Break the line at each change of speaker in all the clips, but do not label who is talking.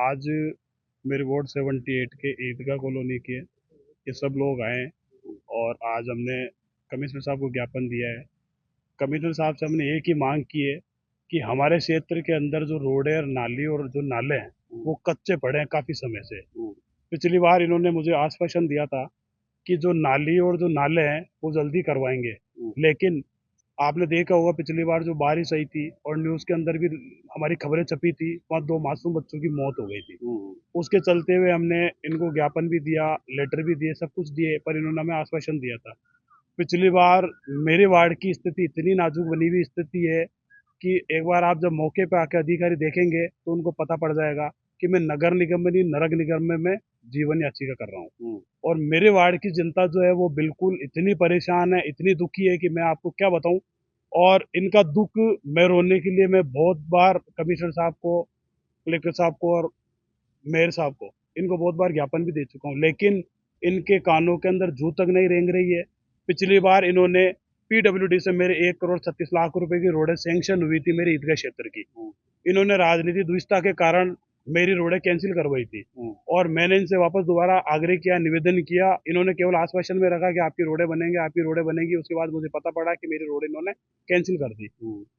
आज मेरे वार्ड 78 के ईदगाह कॉलोनी के ये सब लोग आए और आज हमने कमिश्नर साहब को ज्ञापन दिया है। कमिश्नर साहब से हमने एक ही मांग की है कि हमारे क्षेत्र के अंदर जो रोड है और नाली और जो नाले हैं वो कच्चे पड़े हैं काफ़ी समय से। पिछली बार इन्होंने मुझे आश्वासन दिया था कि जो नाली और जो नाले हैं वो जल्दी करवाएंगे, लेकिन आपने देखा होगा पिछली बार जो बारिश आई थी और न्यूज़ के अंदर भी हमारी खबरें छपी थी, वहाँ 2 मासूम बच्चों की मौत हो गई थी। उसके चलते हुए हमने इनको ज्ञापन भी दिया, लेटर भी दिए, सब कुछ दिए, पर इन्होंने हमें आश्वासन दिया था। पिछली बार मेरे वार्ड की स्थिति इतनी नाजुक बनी हुई स्थिति है कि एक बार आप जब मौके पे आके अधिकारी देखेंगे तो उनको पता पड़ जाएगा कि मैं नगर निगम में नहीं, नरक निगम में मैं जीवन याचिका कर रहा हूँ। और मेरे वार्ड की जनता जो है वो बिल्कुल इतनी परेशान है, इतनी दुखी है कि मैं आपको क्या बताऊँ। और इनका दुख मैं रोने के लिए मैं बहुत बार कमिश्नर साहब को, कलेक्टर साहब को और मेयर साहब को, इनको बहुत बार ज्ञापन भी दे चुका हूँ, लेकिन इनके कानों के अंदर जू तक नहीं रेंग रही है। पिछली बार इन्होंने पीडब्ल्यूडी से मेरे 1 करोड़ 36 लाख रुपए की रोडें सैंक्शन हुई थी मेरे ईदगाह क्षेत्र की। इन्होंने राजनीति दुष्टता के कारण मेरी रोडें कैंसिल करवाई थी और मैंने इनसे वापस दोबारा आग्रह किया, निवेदन किया। इन्होंने केवल आश्वासन में रखा कि आपकी रोडें बनेंगे, आपकी रोडें बनेगी। उसके बाद मुझे पता पड़ा कि मेरी रोड इन्होंने कैंसिल कर दी।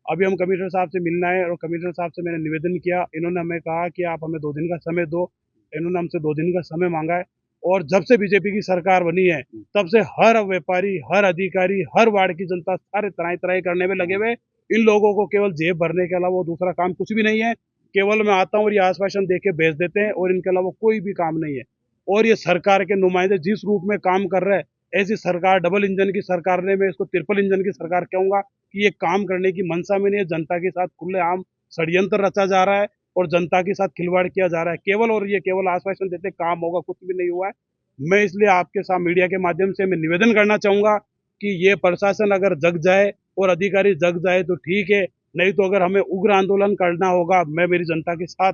अभी हम कमिश्नर साहब से मिलना है और कमिश्नर साहब से मैंने निवेदन किया। इन्होंने हमें कहा कि आप हमें 2 दिन का समय दो। इन्होंने हमसे 2 दिन का समय मांगा है और जब से बीजेपी की सरकार बनी है तब से हर व्यापारी, हर अधिकारी, हर वार्ड की जनता सारे तराई तराई करने में लगे हुए। इन लोगों को केवल जेब भरने के अलावा वो दूसरा काम कुछ भी नहीं है। केवल मैं आता हूँ और ये आश्वासन दे के भेज देते हैं और इनके अलावा कोई भी काम नहीं है। और ये सरकार के नुमाइंदे जिस रूप में काम कर रहे हैं, ऐसी सरकार डबल इंजन की सरकार ने, मैं इसको ट्रिपल इंजन की सरकार कहूंगा कि ये काम करने की मंशा में नहीं है। जनता के साथ खुलेआम षड्यंत्र रचा जा रहा है और जनता के साथ खिलवाड़ किया जा रहा है केवल, और ये केवल आश्वासन देते काम होगा, कुछ भी नहीं हुआ है। मैं इसलिए आपके साथ मीडिया के माध्यम से मैं निवेदन करना चाहूंगा कि ये प्रशासन अगर जग जाए और अधिकारी जग जाए तो ठीक है, नहीं तो अगर हमें उग्र आंदोलन करना होगा, मैं मेरी जनता के साथ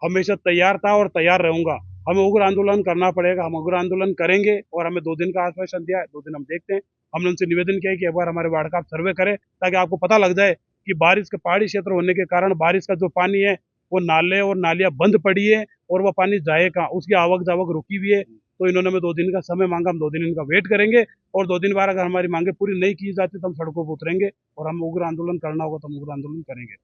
हमेशा तैयार था और तैयार रहूंगा। हमें उग्र आंदोलन करना पड़ेगा, हम उग्र आंदोलन करेंगे और हमें 2 दिन का आश्वासन दिया है, 2 दिन हम देखते हैं। हमने उनसे निवेदन किया है कि एक बार हमारे वार्ड का आप सर्वे करें ताकि आपको पता लग जाए कि बारिश का पहाड़ी क्षेत्र होने के कारण बारिश का जो पानी है वो नाले और नालियां बंद पड़ी है और वो पानी जाए कहाँ, उसकी आवक जावक रुकी हुई है। तो इन्होंने हमें 2 दिन का समय मांगा, हम 2 दिन इनका वेट करेंगे और 2 दिन बाद अगर हमारी मांगे पूरी नहीं की जाती तो हम सड़कों पर उतरेंगे और हम उग्र आंदोलन करना होगा तो हम उग्र आंदोलन करेंगे।